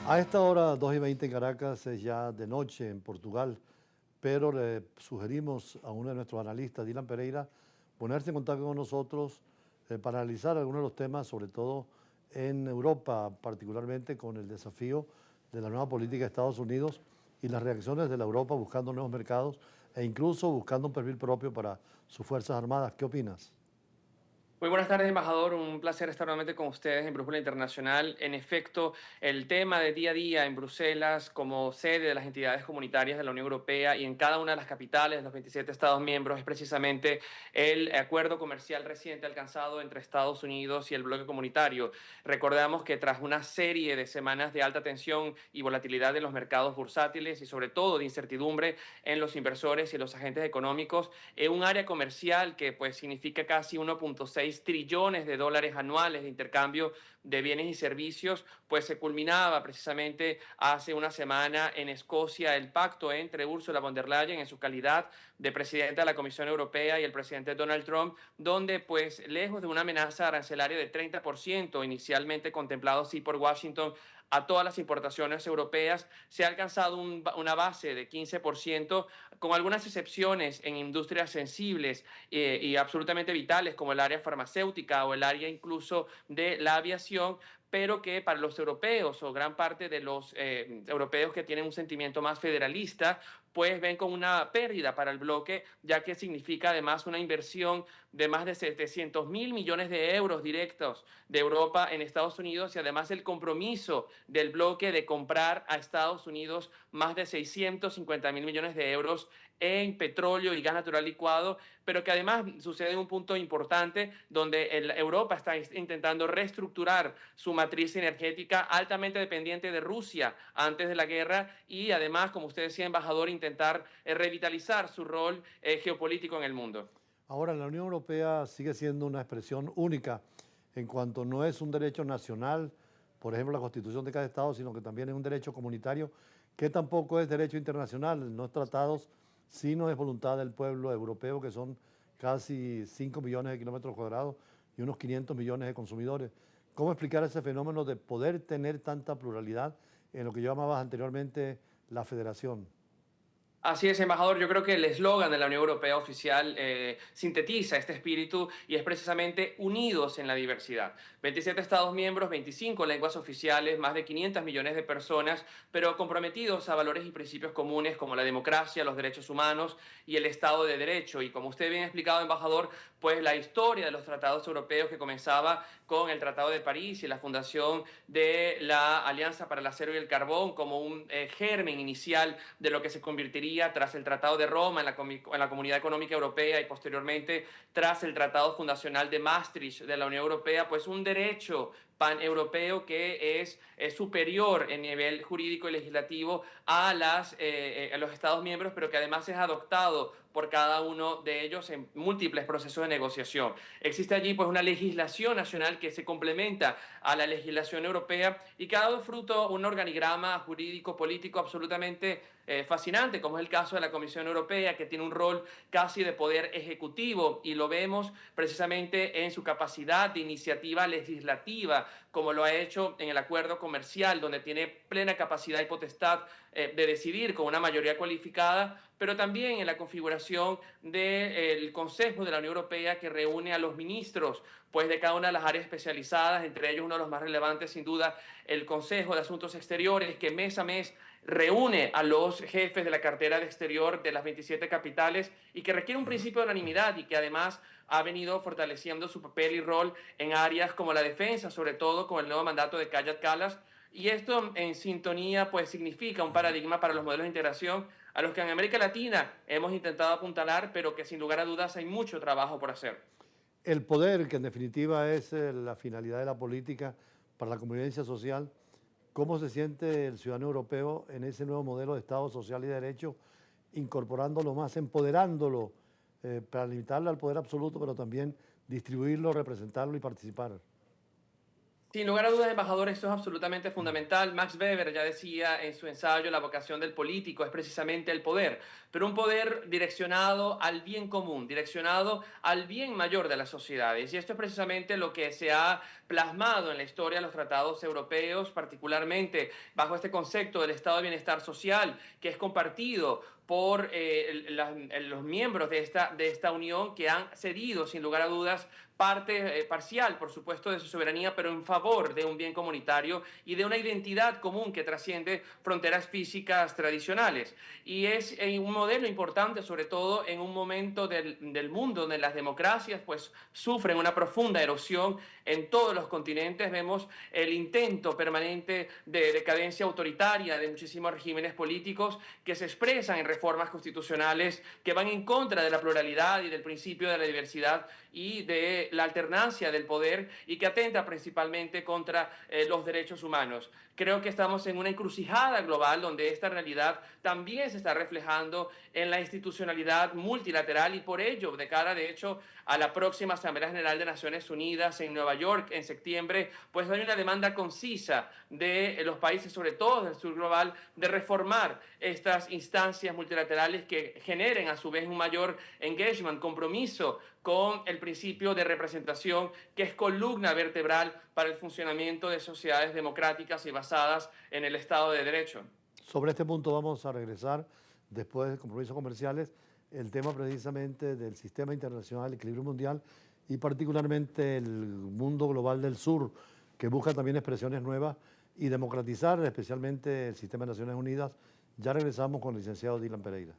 A esta hora, 2:20 en Caracas, es ya de noche en Portugal, pero le sugerimos a uno de nuestros analistas, Dylan Pereira, ponerse en contacto con nosotros para analizar algunos de los temas, sobre todo en Europa, particularmente con el desafío de la nueva política de Estados Unidos y las reacciones de la Europa buscando nuevos mercados e incluso buscando un perfil propio para sus Fuerzas Armadas. ¿Qué opinas? Muy buenas tardes, embajador. Un placer estar nuevamente con ustedes en Brújula Internacional. En efecto, el tema de día a día en Bruselas, como sede de las entidades comunitarias de la Unión Europea y en cada una de las capitales de los 27 Estados miembros, es precisamente el acuerdo comercial reciente alcanzado entre Estados Unidos y el bloque comunitario. Recordamos que tras una serie de semanas de alta tensión y volatilidad en los mercados bursátiles y sobre todo de incertidumbre en los inversores y los agentes económicos, un área comercial que pues significa casi 1,6 trillones de dólares anuales de intercambio de bienes y servicios, pues se culminaba precisamente hace una semana en Escocia el pacto entre Ursula von der Leyen en su calidad de presidenta de la Comisión Europea y el presidente Donald Trump, donde pues lejos de una amenaza arancelaria de 30% inicialmente contemplado así por Washington a todas las importaciones europeas, se ha alcanzado una base de 15%, con algunas excepciones en industrias sensibles y absolutamente vitales como el área farmacéutica o el área incluso de la aviación, pero que para los europeos o gran parte de los europeos que tienen un sentimiento más federalista, pues ven con una pérdida para el bloque, ya que significa además una inversión de más de 700.000 millones de euros directos de Europa en Estados Unidos y además el compromiso del bloque de comprar a Estados Unidos más de 650.000 millones de euros en petróleo y gas natural licuado, pero que además sucede en un punto importante donde Europa está intentando reestructurar su matriz energética altamente dependiente de Rusia antes de la guerra y además, como usted decía, embajador, intentar revitalizar su rol geopolítico en el mundo. Ahora, la Unión Europea sigue siendo una expresión única en cuanto no es un derecho nacional, por ejemplo, la Constitución de cada Estado, sino que también es un derecho comunitario, que tampoco es derecho internacional, no es tratados, sino es voluntad del pueblo europeo, que son casi 5 millones de kilómetros cuadrados y unos 500 millones de consumidores. ¿Cómo explicar ese fenómeno de poder tener tanta pluralidad en lo que yo llamaba anteriormente la federación? Así es, embajador. Yo creo que el eslogan de la Unión Europea oficial sintetiza este espíritu y es precisamente unidos en la diversidad. 27 Estados miembros, 25 lenguas oficiales, más de 500 millones de personas, pero comprometidos a valores y principios comunes como la democracia, los derechos humanos y el Estado de Derecho. Y como usted bien ha explicado, embajador, pues la historia de los tratados europeos que comenzaba con el Tratado de París y la fundación de la Alianza para el Acero y el Carbón como un germen inicial de lo que se convertiría tras el Tratado de Roma en la Comunidad Económica Europea y posteriormente tras el Tratado Fundacional de Maastricht de la Unión Europea, pues un derecho paneuropeo que es superior en nivel jurídico y legislativo a los Estados miembros, pero que además es adoptado por cada uno de ellos en múltiples procesos de negociación. Existe allí pues una legislación nacional que se complementa a la legislación europea y que ha dado fruto un organigrama jurídico político absolutamente fascinante, como es el caso de la Comisión Europea, que tiene un rol casi de poder ejecutivo y lo vemos precisamente en su capacidad de iniciativa legislativa, como lo ha hecho en el acuerdo comercial, donde tiene plena capacidad y potestad de decidir con una mayoría cualificada, pero también en la configuración del Consejo de la Unión Europea, que reúne a los ministros pues de cada una de las áreas especializadas, entre ellos uno de los más relevantes sin duda el Consejo de Asuntos Exteriores, que mes a mes reúne a los jefes de la cartera de exterior de las 27 capitales y que requiere un principio de unanimidad y que además ha venido fortaleciendo su papel y rol en áreas como la defensa, sobre todo con el nuevo mandato de Kaja Kallas. Y esto en sintonía pues significa un paradigma para los modelos de integración a los que en América Latina hemos intentado apuntalar, pero que sin lugar a dudas hay mucho trabajo por hacer. El poder, que en definitiva es la finalidad de la política para la convivencia social, ¿cómo se siente el ciudadano europeo en ese nuevo modelo de Estado social y de derecho, incorporándolo más, empoderándolo para limitarlo al poder absoluto, pero también distribuirlo, representarlo y participar? Sin lugar a dudas, embajador, esto es absolutamente fundamental. Max Weber ya decía en su ensayo, la vocación del político es precisamente el poder, pero un poder direccionado al bien común, direccionado al bien mayor de las sociedades. Y esto es precisamente lo que se ha plasmado en la historia de los tratados europeos, particularmente bajo este concepto del estado de bienestar social, que es compartido por los miembros de esta unión, que han cedido, sin lugar a dudas, parte parcial, por supuesto, de su soberanía, pero en favor de un bien comunitario y de una identidad común que trasciende fronteras físicas tradicionales. Y es un modelo importante, sobre todo en un momento del mundo donde las democracias pues sufren una profunda erosión en todos los continentes. Vemos el intento permanente de decadencia autoritaria de muchísimos regímenes políticos que se expresan en reformas constitucionales que van en contra de la pluralidad y del principio de la diversidad y de la alternancia del poder, y que atenta principalmente contra los derechos humanos. Creo que estamos en una encrucijada global donde esta realidad también se está reflejando en la institucionalidad multilateral, y por ello, de cara de hecho a la próxima Asamblea General de Naciones Unidas en Nueva York en septiembre, pues hay una demanda concisa de los países, sobre todo del sur global, de reformar estas instancias multilaterales que generen a su vez un mayor engagement, compromiso con el principio de representación, que es columna vertebral para el funcionamiento de sociedades democráticas y basadas en el Estado de Derecho. Sobre este punto vamos a regresar después de compromisos comerciales, el tema precisamente del sistema internacional, el equilibrio mundial y particularmente el mundo global del sur, que busca también expresiones nuevas y democratizar especialmente el sistema de Naciones Unidas. Ya regresamos con el licenciado Dylan Pereira.